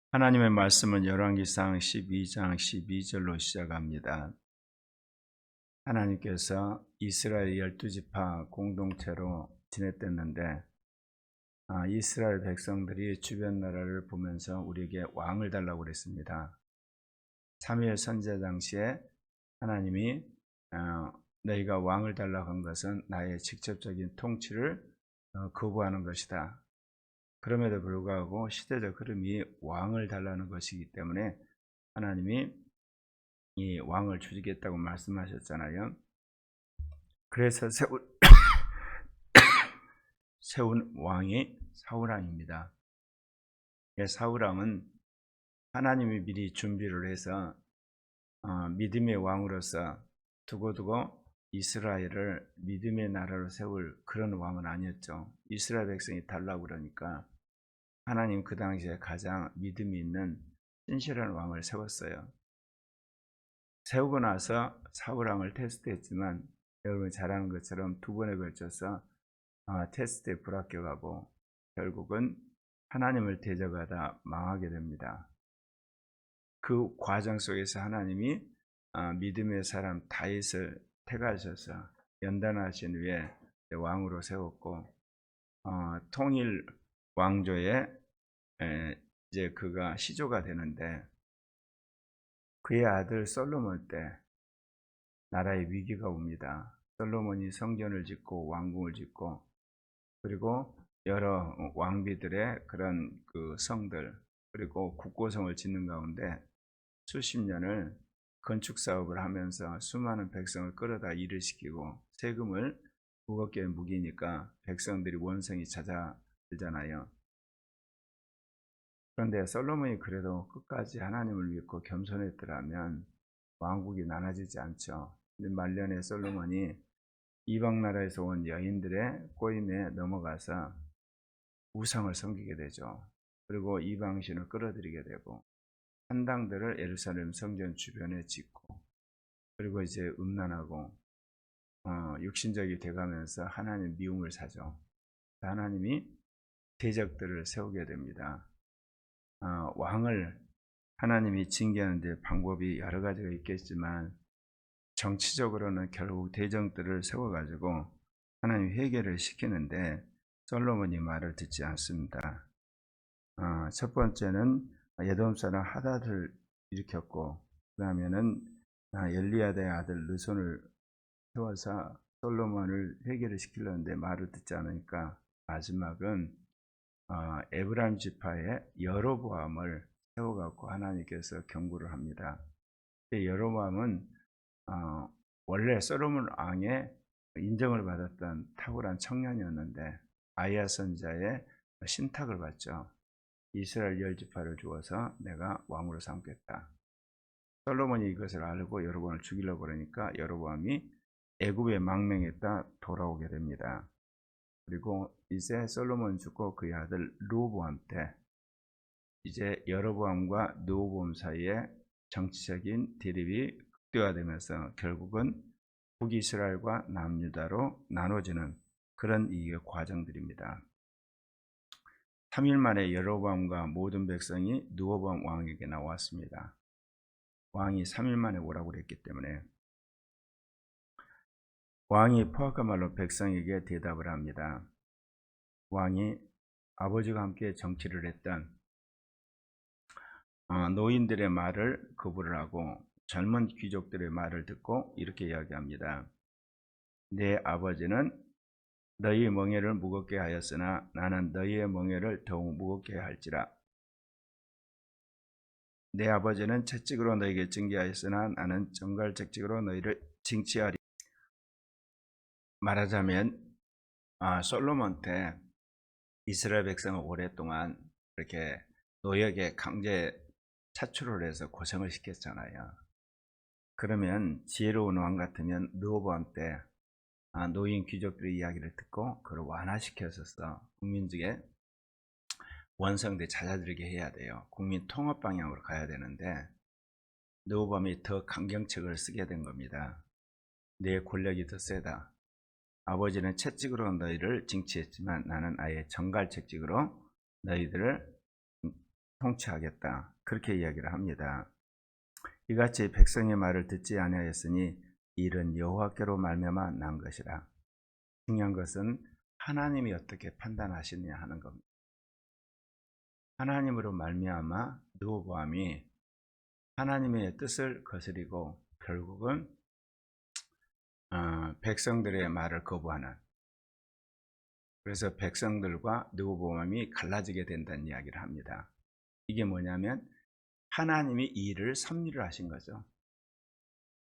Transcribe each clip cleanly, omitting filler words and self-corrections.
하나님의 말씀은 열왕기상 12장 12절로 시작합니다. 하나님께서 이스라엘 12지파 공동체로 지냈댔는데 이스라엘 백성들이 주변 나라를 보면서 우리에게 왕을 달라고 그랬습니다. 사무엘 선지자 당시에 하나님이 너희가 왕을 달라고 한 것은 나의 직접적인 통치를 거부하는 것이다. 그럼에도 불구하고 시대적 흐름이 왕을 달라는 것이기 때문에 하나님이 이 왕을 주시겠다고 말씀하셨잖아요. 그래서 세운 왕이 사울왕입니다. 사울왕은 하나님이 미리 준비를 해서 믿음의 왕으로서 두고두고 이스라엘을 믿음의 나라로 세울 그런 왕은 아니었죠. 이스라엘 백성이 달라고 그러니까 하나님 그 당시에 가장 믿음이 있는 신실한 왕을 세웠어요. 세우고 나서 사울왕을 테스트했지만 여러분이 잘 아는 것처럼 두 번에 걸쳐서 테스트에 불합격하고 결국은 하나님을 대적하다 망하게 됩니다. 그 과정 속에서 하나님이 믿음의 사람 다윗을 택하셔서 연단하신 후에 왕으로 세웠고 통일 왕조에 이제 그가 시조가 되는데 그의 아들 솔로몬 때 나라의 위기가 옵니다. 솔로몬이 성전을 짓고 왕궁을 짓고 그리고 여러 왕비들의 그런 그 성들 그리고 국고성을 짓는 가운데 수십 년을 건축 사업을 하면서 수많은 백성을 끌어다 일을 시키고 세금을 무겁게 묵이니까 백성들이 원성이 잦아들잖아요. 그런데 솔로몬이 그래도 끝까지 하나님을 믿고 겸손했더라면 왕국이 나눠지지 않죠. 말년에 솔로몬이 이방 나라에서 온 여인들의 꼬임에 넘어가서 우상을 섬기게 되죠. 그리고 이방신을 끌어들이게 되고 한당들을 예루살렘 성전 주변에 짓고 그리고 이제 음란하고 육신적이 돼가면서 하나님 미움을 사죠. 하나님이 대적들을 세우게 됩니다. 왕을 하나님이 징계하는 데 방법이 여러 가지가 있겠지만 정치적으로는 결국 대적들을 세워가지고 하나님 회개를 시키는데 솔로몬이 말을 듣지 않습니다. 첫 번째는 에돔 사람 하닷을 일으켰고 그 다음에는 엘리야다의 아들 르손을 세워서 솔로몬을 회개를 시키려는데 말을 듣지 않으니까 마지막은 에브라임 지파의 여로보암을 세워갖고 하나님께서 경고를 합니다. 여로보암은 원래 솔로몬 왕의 인정을 받았던 탁월한 청년이었는데 아이야 선지자의 신탁을 받죠. 이스라엘 10지파를 주어서 내가 왕으로 삼겠다. 솔로몬이 이것을 알고 여로보암을 죽이려고 그러니까 여로보암이 애굽에 망명했다 돌아오게 됩니다. 그리고 이제 솔로몬 죽고 그의 아들 르호보암 때 이제 여로보암과 르호보암 사이에 정치적인 대립이 극대화되면서 결국은 북이스라엘과 남유다로 나눠지는 그런 이 과정들입니다. 3일 만에 여로보암과 모든 백성이 르호보암 왕에게 나왔습니다. 왕이 3일 만에 오라고 그랬기 때문에 왕이 포악한 말로 백성에게 대답을 합니다. 왕이 아버지가 함께 정치를 했던 노인들의 말을 거부를 하고 젊은 귀족들의 말을 듣고 이렇게 이야기합니다. 내 아버지는 너희의 멍에를 무겁게 하였으나 나는 너희의 멍에를 더욱 무겁게 할지라. 내 아버지는 채찍으로 너희에게 징계하였으나 나는 정갈채찍으로 너희를 징치하리. 말하자면 솔로몬 때 이스라엘 백성을 오랫동안 이렇게 노역에 강제 차출을 해서 고생을 시켰잖아요. 그러면 지혜로운 왕 같으면 르호보암 때 노인 귀족들의 이야기를 듣고 그걸 완화시켰었어. 국민 중에 원성대 잦아들게 해야 돼요. 국민 통합 방향으로 가야 되는데 르호보암이 더 강경책을 쓰게 된 겁니다. 내 권력이 더 세다. 아버지는 채찍으로 너희를 징치했지만 나는 아예 정갈채찍으로 너희들을 통치하겠다. 그렇게 이야기를 합니다. 이같이 백성의 말을 듣지 아니하였으니 일은 여호와께로 말미암아 난 것이라. 중요한 것은 하나님이 어떻게 판단하시느냐 하는 겁니다. 하나님으로 말미암아 르호보암이 하나님의 뜻을 거스리고 결국은 백성들의 말을 거부하는, 그래서 백성들과 르호보암이 갈라지게 된다는 이야기를 합니다. 이게 뭐냐면 하나님이 이 일을 섭리를 하신 거죠.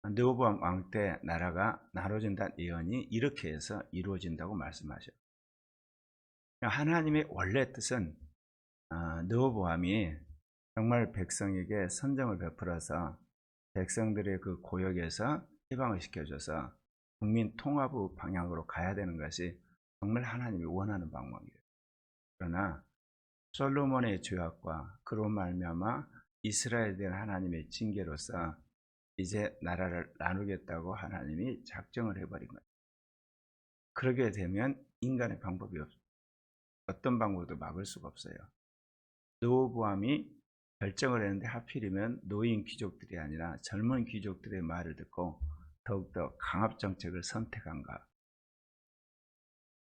르호보암 왕 때 나라가 나눠진다는 예언이 이렇게 해서 이루어진다고 말씀하셔요. 하나님의 원래 뜻은 르호보암이 정말 백성에게 선정을 베풀어서 백성들의 그 고역에서 해방을 시켜줘서 국민 통합의 방향으로 가야 되는 것이 정말 하나님이 원하는 방법이에요. 그러나 솔로몬의 죄악과 그로 말미암아 이스라엘에 대한 하나님의 징계로서 이제 나라를 나누겠다고 하나님이 작정을 해버린 거예요. 그러게 되면 인간의 방법이 없어요. 어떤 방법도 막을 수가 없어요. 르호보암이 결정을 했는데 하필이면 노인 귀족들이 아니라 젊은 귀족들의 말을 듣고 더욱더 강압 정책을 선택한가.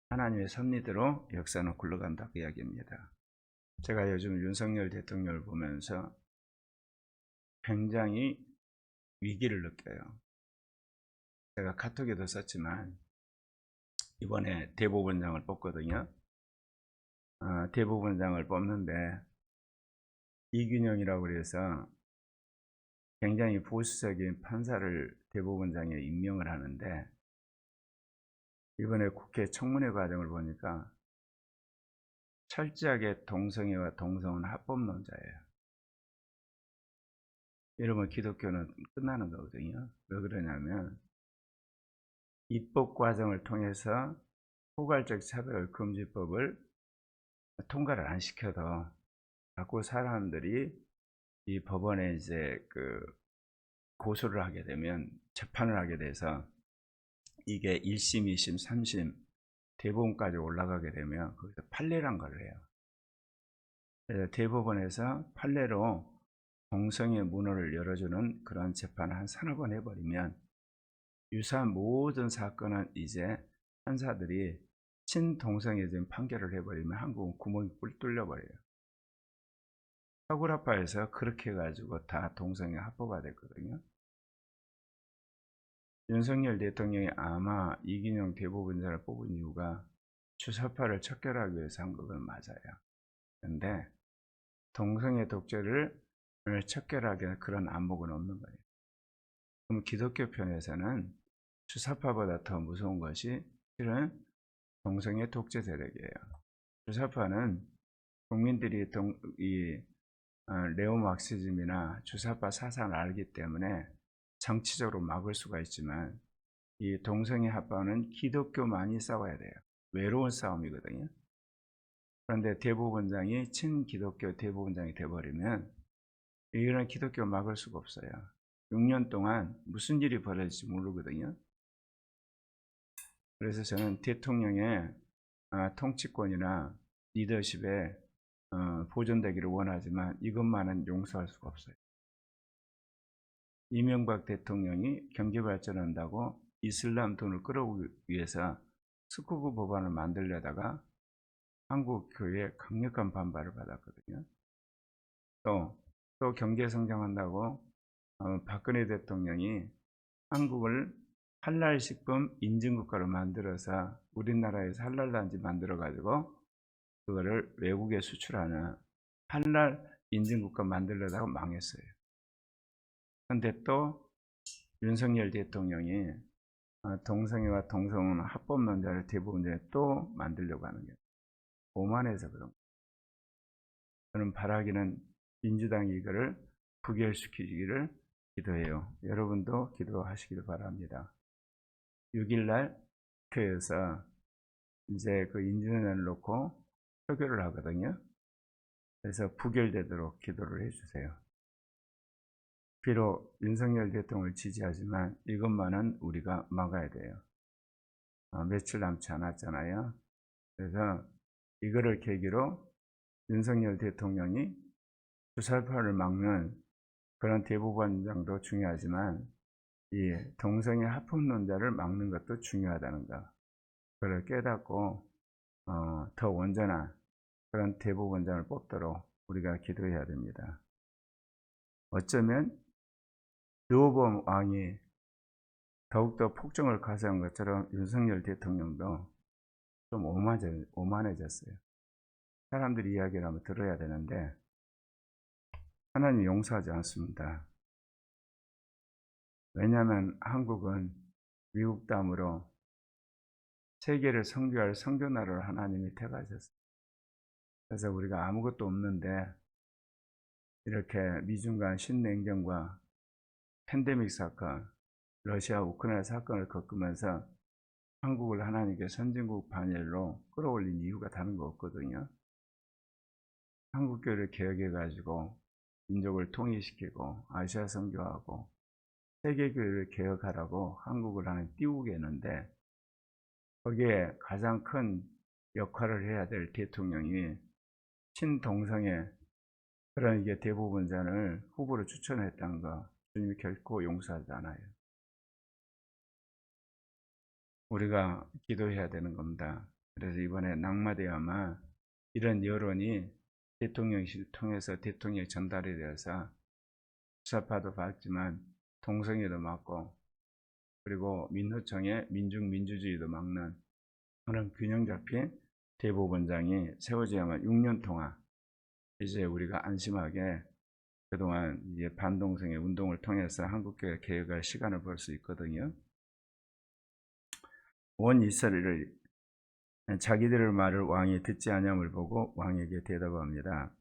하나님의 섭리대로 역사는 굴러간다고 이야기합니다. 제가 요즘 윤석열 대통령을 보면서 굉장히 위기를 느껴요. 제가 카톡에도 썼지만 이번에 대법원장을 뽑거든요. 대법원장을 뽑는데 이균영이라고 해서 굉장히 보수적인 판사를 대법원장에 임명을 하는데 이번에 국회 청문회 과정을 보니까 철저하게 동성애와 동성은 합법론자예요. 이러면 기독교는 끝나는 거거든요. 왜 그러냐면 입법 과정을 통해서 포괄적 차별금지법을 통과를 안 시켜도 자꾸 사람들이 이 법원에 이제 고소를 하게 되면, 재판을 하게 돼서 이게 1심, 2심, 3심 대법원까지 올라가게 되면 거기서 판례란 걸 해요. 그래서 대법원에서 판례로 동성애 문호를 열어주는 그런 재판을 한 서너 번 해버리면 유사한 모든 사건은 이제 판사들이 친동성애적인 판결을 해버리면 한국은 구멍이 뿔 뚫려버려요. 서구라파에서 그렇게 해가지고 다 동성애 합법화 됐거든요. 윤석열 대통령이 아마 이균영 대법원장을 뽑은 이유가 주사파를 척결하기 위해서 한 것은 맞아요. 그런데 동성애 독재를 척결하기 위한 그런 안목은 없는 거예요. 그럼 기독교 편에서는 주사파보다 더 무서운 것이 실은 동성애 독재 세력이에요. 주사파는 국민들이 네오마르크시즘이나 주사파 사상을 알기 때문에 정치적으로 막을 수가 있지만 이 동성애 합법은 기독교만이 싸워야 돼요. 외로운 싸움이거든요. 그런데 대법원장이 친기독교 대법원장이 돼버리면 이거는 기독교 막을 수가 없어요. 6년 동안 무슨 일이 벌어질지 모르거든요. 그래서 저는 대통령의 통치권이나 리더십에 보존되기를 원하지만 이것만은 용서할 수가 없어요. 이명박 대통령이 경제 발전한다고 이슬람 돈을 끌어오기 위해서 19구 법안을 만들려다가 한국 교회에 강력한 반발을 받았거든요. 또 경제 성장한다고 박근혜 대통령이 한국을 할랄 식품 인증국가로 만들어서 우리나라에서 할랄 단지 만들어 가지고 그거를 외국에 수출하는 할랄 인증국가 만들려다가 망했어요. 그런데 또 윤석열 대통령이 동성애와 동성은 합법론자를 대법원장에 또 만들려고 하는 게 오만해서 그런 거예요. 저는 바라기는 민주당이 이거를 부결시키기를 기도해요. 여러분도 기도하시길 바랍니다. 6일날 국회에서 이제 그 인준을 놓고 표결을 하거든요. 그래서 부결되도록 기도를 해주세요. 비록 윤석열 대통령을 지지하지만 이것만은 우리가 막아야 돼요. 며칠 남지 않았잖아요. 그래서 이거를 계기로 윤석열 대통령이 주살파를 막는 그런 대법원장도 중요하지만 이 동성애 합법론자를 막는 것도 중요하다는 것, 그걸 깨닫고 더 온전한 그런 대법원장을 뽑도록 우리가 기도해야 됩니다. 어쩌면 르호보암 왕이 더욱더 폭정을 가세한 것처럼 윤석열 대통령도 좀 오만해졌어요. 사람들이 이야기를 한번 들어야 되는데 하나님 용서하지 않습니다. 왜냐하면 한국은 미국 다음으로 세계를 선교할 선교나라를 하나님이 택하셨어요. 그래서 우리가 아무것도 없는데 이렇게 미중 간 신냉전과 팬데믹 사건, 러시아 우크라이나 사건을 겪으면서 한국을 하나님께 선진국 반열로 끌어올린 이유가 다른 거 없거든요. 한국교회를 개혁해가지고 민족을 통일시키고 아시아 선교하고 세계교회를 개혁하라고 한국을 하나님 띄우게 했는데 거기에 가장 큰 역할을 해야 될 대통령이 친동성애 그런 이게 대법원장을 후보로 추천했다는 거 주님이 결코 용서하지 않아요. 우리가 기도해야 되는 겁니다. 그래서 이번에 낙마되어야만 이런 여론이 대통령실을 통해서 대통령이 전달이 되어서 수사파도 받지만 동성애도 막고 그리고 민노총의 민중민주주의도 막는 그런 균형 잡힌 대법원장이 세워져야만 6년 동안 이제 우리가 안심하게 그동안 이제 반동성애 운동을 통해서 한국교회 개혁할 시간을 벌 수 있거든요. 온 이스라엘을 자기들의 말을 왕이 듣지 아니함을 보고 왕에게 대답합니다.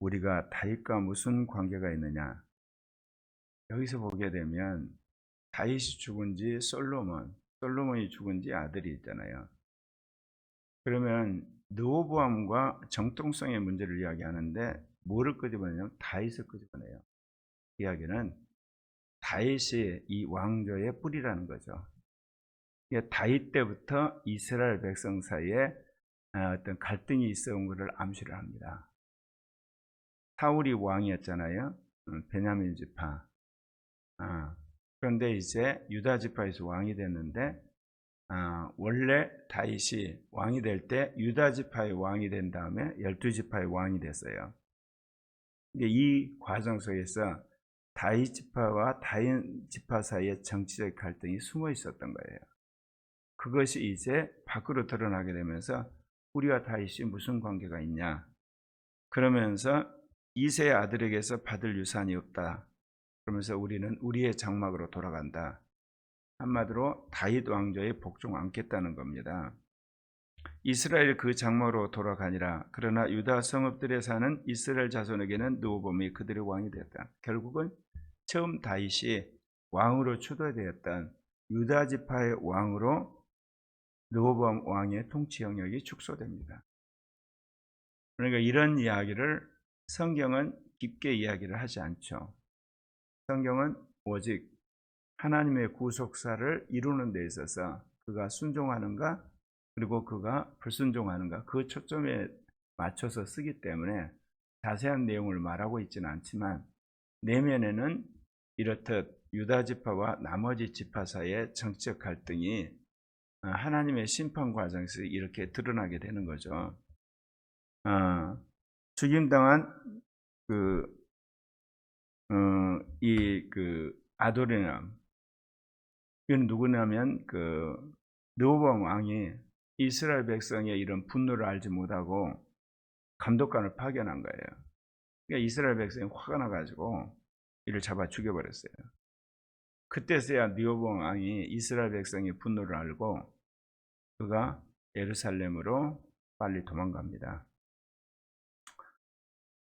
우리가 다윗과 무슨 관계가 있느냐? 여기서 보게 되면 다윗이 죽은지 솔로몬이 죽은지 아들이 있잖아요. 그러면 르호보암과 정통성의 문제를 이야기하는데 뭐를 끄집어내냐면 다윗을 끄집어내요. 이야기는 다윗이 이 왕조의 뿌리라는 거죠. 다윗 때부터 이스라엘 백성 사이에 어떤 갈등이 있어온 것을 암시를 합니다. 사울이 왕이었잖아요. 베냐민 지파. 그런데 이제 유다 지파에서 왕이 됐는데 원래 다윗이 왕이 될 때 유다 지파의 왕이 된 다음에 12지파의 왕이 됐어요. 이 과정 속에서 다윗 지파와 다윗 지파 사이에 정치적 갈등이 숨어 있었던 거예요. 그것이 이제 밖으로 드러나게 되면서 우리와 다윗이 무슨 관계가 있냐? 그러면서 이세의 아들에게서 받을 유산이 없다. 그러면서 우리는 우리의 장막으로 돌아간다. 한마디로 다윗 왕조에 복종 않겠다는 겁니다. 이스라엘 그 장막으로 돌아가니라. 그러나 유다 성읍들에 사는 이스라엘 자손에게는 르호보암이 그들의 왕이 되었다. 결국은 처음 다윗이 왕으로 추대되었던 유다 지파의 왕으로 르호보암 왕의 통치 영역이 축소됩니다. 그러니까 이런 이야기를 성경은 깊게 이야기를 하지 않죠. 성경은 오직 하나님의 구속사를 이루는 데 있어서 그가 순종하는가 그리고 그가 불순종하는가 그 초점에 맞춰서 쓰기 때문에 자세한 내용을 말하고 있지는 않지만 내면에는 이렇듯 유다 지파와 나머지 지파 사이의 정치적 갈등이 하나님의 심판 과정에서 이렇게 드러나게 되는 거죠. 죽임당한 아도니람 이건 누구냐면 르호보암 왕이 이스라엘 백성의 이런 분노를 알지 못하고 감독관을 파견한 거예요. 그러니까 이스라엘 백성이 화가 나가지고 이를 잡아 죽여버렸어요. 그때서야 르호보암 왕이 이스라엘 백성의 분노를 알고 그가 예루살렘으로 빨리 도망갑니다.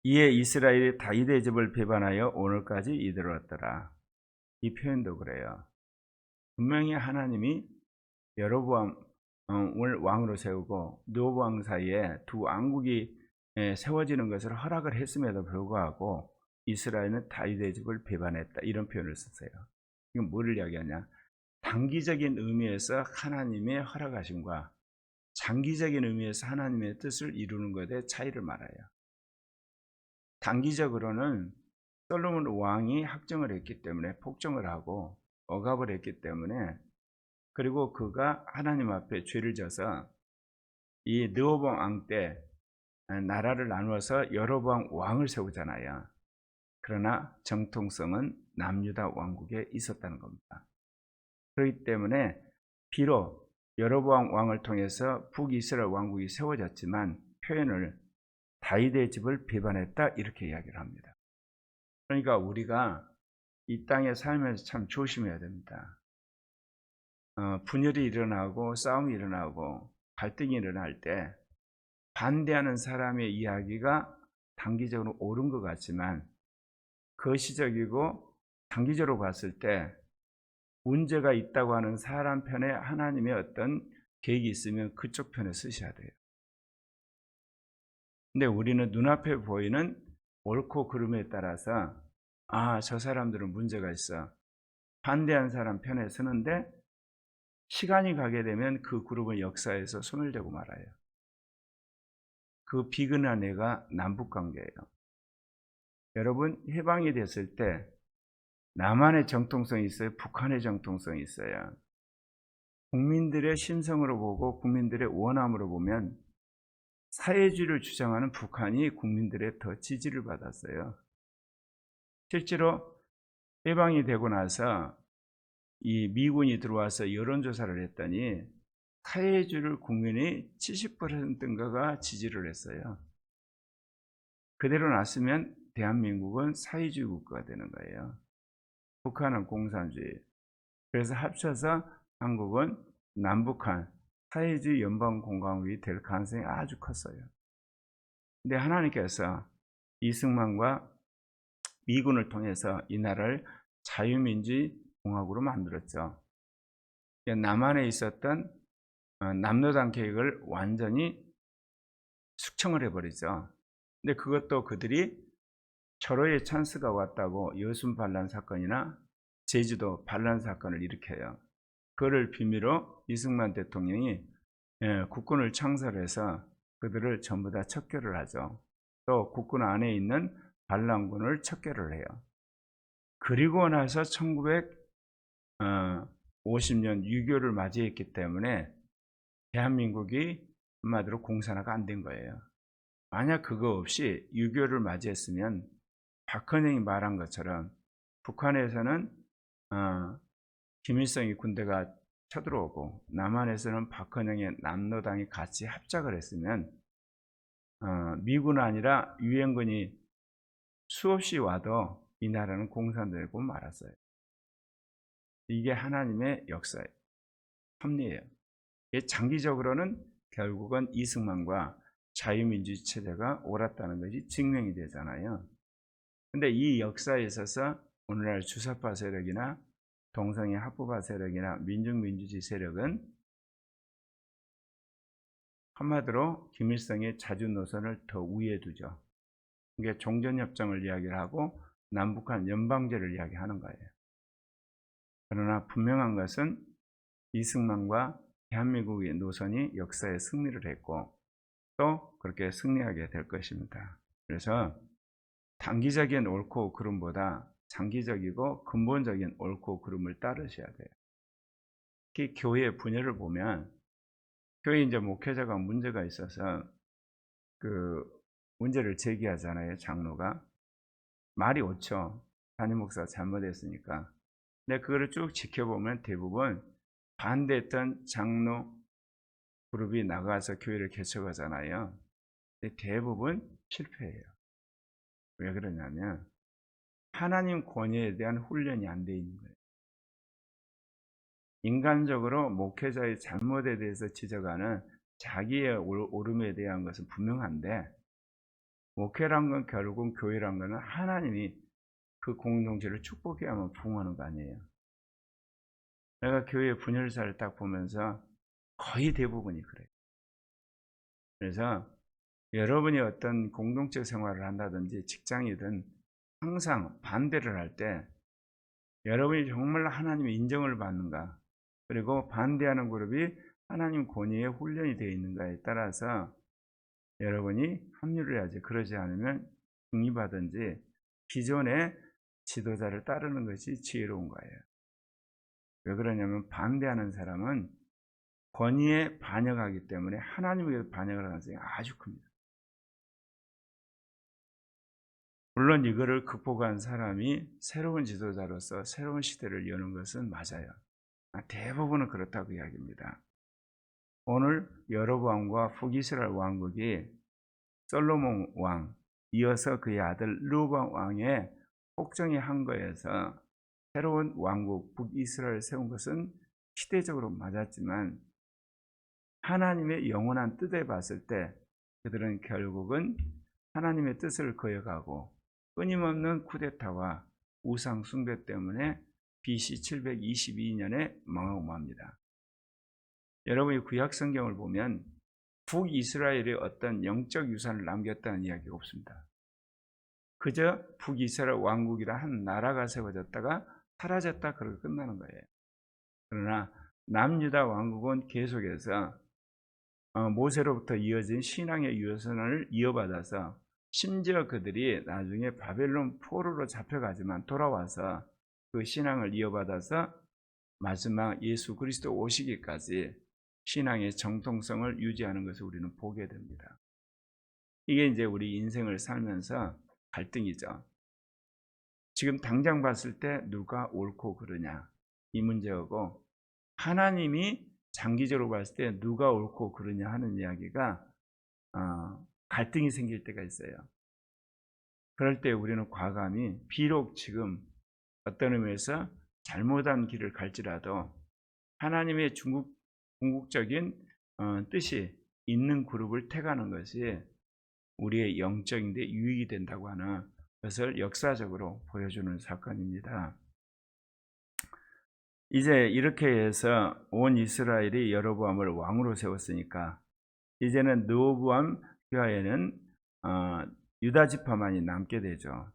이에 이스라엘이 다윗의 집을 배반하여 오늘까지 이르렀더라. 이 표현도 그래요. 분명히 하나님이 여로보암을 왕으로 세우고 르호보암 사이에 두 왕국이 세워지는 것을 허락을 했음에도 불구하고 이스라엘은 다윗의 집을 배반했다. 이런 표현을 썼어요. 이건 뭐를 이야기하냐? 단기적인 의미에서 하나님의 허락하심과 장기적인 의미에서 하나님의 뜻을 이루는 것의 차이를 말해요. 단기적으로는 솔로몬 왕이 학정을 했기 때문에 폭정을 하고 억압을 했기 때문에, 그리고 그가 하나님 앞에 죄를 져서 이 르호보암 왕 때 나라를 나누어서 여로보암 왕을 세우잖아요. 그러나 정통성은 남유다 왕국에 있었다는 겁니다. 그렇기 때문에 비록 여로보암 왕을 통해서 북이스라엘 왕국이 세워졌지만 표현을 다윗의 집을 배반했다 이렇게 이야기를 합니다. 그러니까 우리가 이 땅에 살면서 참 조심해야 됩니다. 분열이 일어나고 싸움이 일어나고 갈등이 일어날 때 반대하는 사람의 이야기가 단기적으로 옳은 것 같지만 거시적이고 단기적으로 봤을 때 문제가 있다고 하는 사람 편에 하나님의 어떤 계획이 있으면 그쪽 편에 쓰셔야 돼요. 근데 우리는 눈앞에 보이는 옳고 그름에 따라서 저 사람들은 문제가 있어, 반대한 사람 편에 서는데 시간이 가게 되면 그 그룹은 역사에서 소멸되고 말아요. 그 비근한 애가 남북관계예요. 여러분, 해방이 됐을 때 남한의 정통성이 있어요? 북한의 정통성이 있어요? 국민들의 심성으로 보고 국민들의 원함으로 보면 사회주의를 주장하는 북한이 국민들의 더 지지를 받았어요. 실제로 해방이 되고 나서 이 미군이 들어와서 여론조사를 했더니 사회주의를 국민이 70%인가가 지지를 했어요. 그대로 놨으면 대한민국은 사회주의 국가가 되는 거예요. 북한은 공산주의. 그래서 합쳐서 한국은 남북한 사회주의 연방공화국이 될 가능성이 아주 컸어요. 근데 하나님께서 이승만과 미군을 통해서 이 나라를 자유민주주의 공화국으로 만들었죠. 남한에 있었던 남로당 계획을 완전히 숙청을 해버리죠. 근데 그것도 그들이 절호의 찬스가 왔다고 여순 반란 사건이나 제주도 반란 사건을 일으켜요. 그를 빌미로 이승만 대통령이 국군을 창설해서 그들을 전부 다 척결을 하죠. 또 국군 안에 있는 반란군을 척결을 해요. 그리고 나서 1950년 6.25를 맞이했기 때문에 대한민국이 한마디로 공산화가 안 된 거예요. 만약 그거 없이 6.25를 맞이했으면 박헌영이 말한 것처럼 북한에서는 김일성이 군대가 쳐들어오고 남한에서는 박헌영의 남로당이 같이 합작을 했으면 미군 아니라 유엔군이 수없이 와도 이 나라는 공산되고 말았어요. 이게 하나님의 역사예요. 섭리예요. 장기적으로는 결국은 이승만과 자유민주주의 체제가 옳았다는 것이 증명이 되잖아요. 근데 이 역사에 있어서 오늘날 주사파 세력이나 동성애 합법화 세력이나 민중민주주의 세력은 한마디로 김일성의 자주 노선을 더 위에 두죠. 이게 종전협정을 이야기를 하고 남북한 연방제를 이야기하는 거예요. 그러나 분명한 것은 이승만과 대한민국의 노선이 역사에 승리를 했고 또 그렇게 승리하게 될 것입니다. 그래서 단기적인 옳고 그름보다 장기적이고 근본적인 옳고 그름을 따르셔야 돼요. 특히 교회 분열을 보면 교회 이제 목회자가 문제가 있어서 그 문제를 제기하잖아요. 장로가 말이 옳죠. 담임 목사가 잘못했으니까. 근데 그거를 쭉 지켜보면 대부분 반대했던 장로 그룹이 나가서 교회를 개척하잖아요. 근데 대부분 실패해요. 왜 그러냐면 하나님 권위에 대한 훈련이 안 돼 있는 거예요. 인간적으로 목회자의 잘못에 대해서 지적하는 자기의 옳음에 대한 것은 분명한데 목회란 건 결국은 교회란 거는 하나님이 그 공동체를 축복해야만 부흥하는 거 아니에요. 내가 교회 분열사를 딱 보면서 거의 대부분이 그래요. 그래서 여러분이 어떤 공동체 생활을 한다든지 직장이든 항상 반대를 할 때 여러분이 정말 하나님의 인정을 받는가, 그리고 반대하는 그룹이 하나님 권위에 훈련이 되어 있는가에 따라서 여러분이 합류를 해야지. 그러지 않으면 중립하든지 기존의 지도자를 따르는 것이 지혜로운 거예요. 왜 그러냐면 반대하는 사람은 권위에 반역하기 때문에 하나님에게 반역을 하는 가능성이 아주 큽니다. 물론 이거를 극복한 사람이 새로운 지도자로서 새로운 시대를 여는 것은 맞아요. 대부분은 그렇다고 이야기합니다. 오늘 여로보암과 북이스라엘 왕국이 솔로몬 왕, 이어서 그의 아들 르호보암 왕의 폭정이 한 거에서 새로운 왕국 북이스라엘을 세운 것은 시대적으로 맞았지만 하나님의 영원한 뜻에 봤을 때 그들은 결국은 하나님의 뜻을 거역하고 끊임없는 쿠데타와 우상 숭배 때문에 BC 722년에 망하고 맙니다. 여러분이 구약 성경을 보면 북이스라엘이 어떤 영적 유산을 남겼다는 이야기가 없습니다. 그저 북이스라엘 왕국이라 한 나라가 세워졌다가 사라졌다 그렇게 끝나는 거예요. 그러나 남유다 왕국은 계속해서 모세로부터 이어진 신앙의 유산을 이어받아서 심지어 그들이 나중에 바벨론 포로로 잡혀가지만 돌아와서 그 신앙을 이어받아서 마지막 예수 그리스도 오시기까지 신앙의 정통성을 유지하는 것을 우리는 보게 됩니다. 이게 이제 우리 인생을 살면서 갈등이죠. 지금 당장 봤을 때 누가 옳고 그르냐 이 문제하고 하나님이 장기적으로 봤을 때 누가 옳고 그르냐 하는 이야기가 갈등이 생길 때가 있어요. 그럴 때 우리는 과감히 비록 지금 어떤 의미에서 잘못한 길을 갈지라도 하나님의 궁극적인 뜻이 있는 그룹을 택하는 것이 우리의 영적인 데 유익이 된다고 하는 것을 역사적으로 보여주는 사건입니다. 이제 이렇게 해서 온 이스라엘이 여로보암을 왕으로 세웠으니까 이제는 르호보암 휘하에는 유다 지파만이 남게 되죠.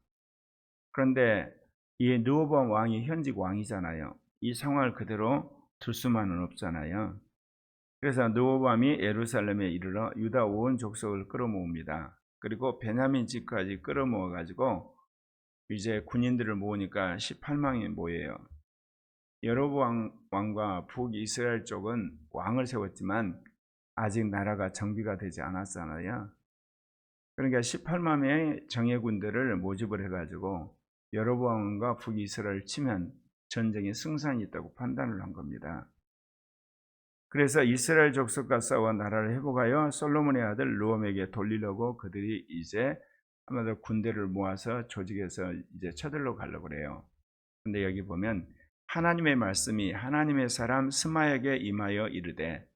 그런데 이 르호보암 왕이 현직 왕이잖아요. 이 상황을 그대로 둘 수만은 없잖아요. 그래서 르호보암이 예루살렘에 이르러 유다 온 족속을 끌어모읍니다. 그리고 베냐민 집까지 끌어모아 가지고 이제 군인들을 모으니까 18만이 모여요. 여로보암 왕과 북이스라엘 쪽은 왕을 세웠지만 아직 나라가 정비가 되지 않았잖아요. 그러니까 18만의 정예군들을 모집을 해가지고 여로보암과 북이스라엘을 치면 전쟁에 승산이 있다고 판단을 한 겁니다. 그래서 이스라엘 족속과 싸워 나라를 회복하여 솔로몬의 아들 르홈에게 돌리려고 그들이 이제 아마도 군대를 모아서 조직해서 이제 쳐들러 가려고 그래요. 근데 여기 보면 하나님의 말씀이 하나님의 사람 스마야에게 임하여 이르되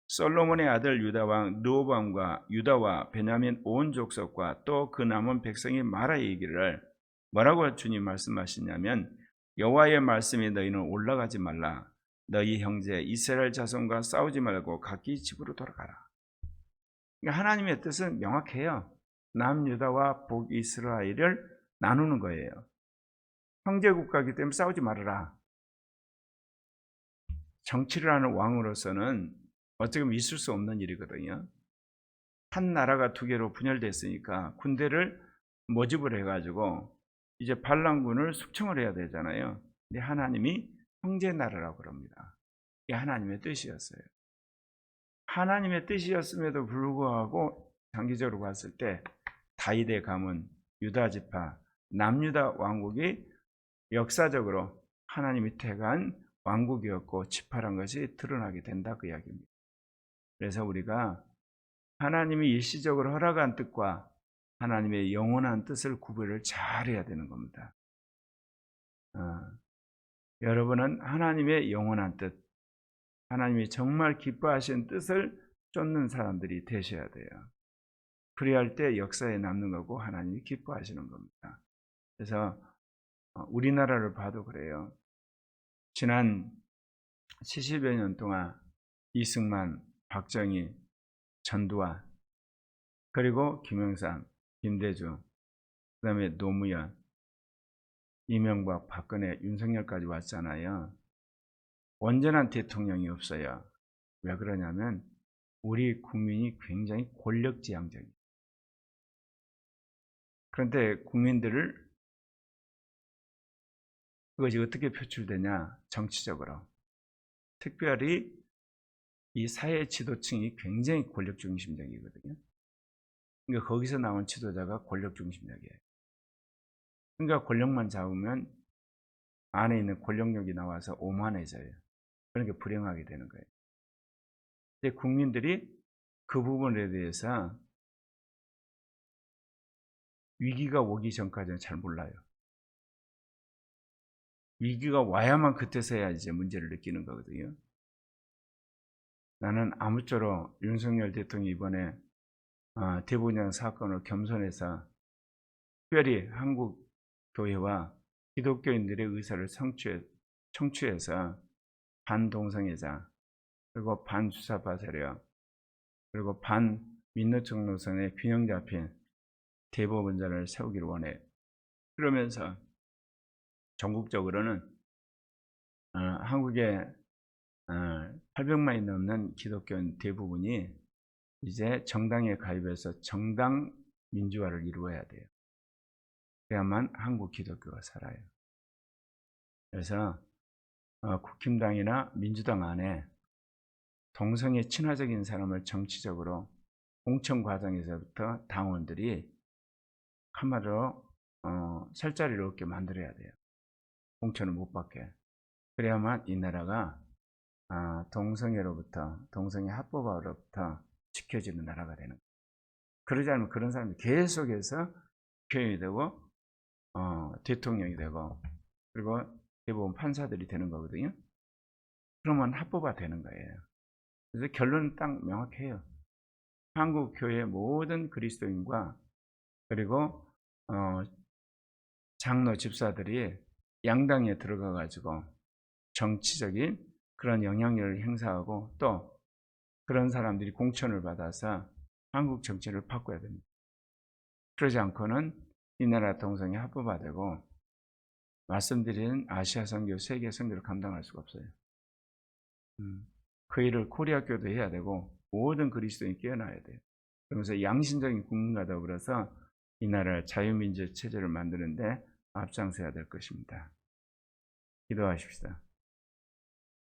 솔로몬의 아들 유다왕 르호보암과 유다와 베냐민 온 족속과 또 그 남은 백성이 말하여 이르기를 뭐라고 주님 말씀하시냐면 여호와의 말씀이 너희는 올라가지 말라 너희 형제 이스라엘 자손과 싸우지 말고 각기 집으로 돌아가라. 그러니까 하나님의 뜻은 명확해요. 남유다와 북이스라엘을 나누는 거예요. 형제국가이기 때문에 싸우지 말아라. 정치를 하는 왕으로서는 어떻게 보면 있을 수 없는 일이거든요. 한 나라가 두 개로 분열됐으니까 군대를 모집을 해가지고 이제 반란군을 숙청을 해야 되잖아요. 근데 하나님이 형제 나라라고 그럽니다. 이게 하나님의 뜻이었어요. 하나님의 뜻이었음에도 불구하고 장기적으로 봤을 때 다윗의 가문, 유다 지파, 남유다 왕국이 역사적으로 하나님이 택한 왕국이었고 지파란 것이 드러나게 된다 그 이야기입니다. 그래서 우리가 하나님이 일시적으로 허락한 뜻과 하나님의 영원한 뜻을 구별을 잘해야 되는 겁니다. 여러분은 하나님의 영원한 뜻, 하나님이 정말 기뻐하시는 뜻을 쫓는 사람들이 되셔야 돼요. 그래야 할 때 역사에 남는 거고 하나님이 기뻐하시는 겁니다. 그래서 우리나라를 봐도 그래요. 지난 70여 년 동안 이승만, 박정희, 전두환, 그리고 김영삼, 김대중, 그 다음에 노무현, 이명박, 박근혜, 윤석열까지 왔잖아요. 온전한 대통령이 없어요. 왜 그러냐면 우리 국민이 굉장히 권력지향적이에요. 그런데 국민들을 그것이 어떻게 표출되냐? 정치적으로. 특별히 이 사회 지도층이 굉장히 권력 중심적이거든요. 그러니까 거기서 나온 지도자가 권력 중심적이에요. 그러니까 권력만 잡으면 안에 있는 권력력이 나와서 오만해져요. 그러니까 불행하게 되는 거예요. 근데 국민들이 그 부분에 대해서 위기가 오기 전까지는 잘 몰라요. 위기가 와야만 그때서야 이제 문제를 느끼는 거거든요. 나는 아무쪼록 윤석열 대통령이 이번에 대부분양 사건을 겸손해서 특별히 한국 교회와 기독교인들의 의사를 청취해서 반동성애자, 그리고 반주사파 세력, 그리고 반민노총 노선의 균형 잡힌 대법원장을 세우기를 원해요. 그러면서 전국적으로는 한국의 800만이 넘는 기독교인 대부분이 이제 정당에 가입해서 정당 민주화를 이루어야 돼요. 그래야만 한국 기독교가 살아요. 그래서 국힘당이나 민주당 안에 동성애 친화적인 사람을 정치적으로 공천 과정에서부터 당원들이 한마디로 살 자리를 얻게 만들어야 돼요. 공천을 못 받게. 그래야만 이 나라가 동성애로부터, 동성애 합법화로부터 지켜지는 나라가 되는 거예요. 그러지 않으면 그런 사람이 계속해서 표현이 되고 대통령이 되고 그리고 대부분 판사들이 되는 거거든요. 그러면 합법화 되는 거예요. 그래서 결론은 딱 명확해요. 한국 교회 모든 그리스도인과 그리고 장로 집사들이 양당에 들어가 가지고 정치적인 그런 영향력을 행사하고 또 그런 사람들이 공천을 받아서 한국 정치를 바꿔야 됩니다. 그러지 않고는 이 나라 동성애 합법화되고 말씀드린 아시아 선교, 세계 선교를 감당할 수가 없어요. 그 일을 코리아교도 해야 되고 모든 그리스도인이 깨어나야 돼요. 그러면서 양심적인 국민과 더불어서 이 나라를 자유민주 체제를 만드는데 앞장서야 될 것입니다. 기도하십시다.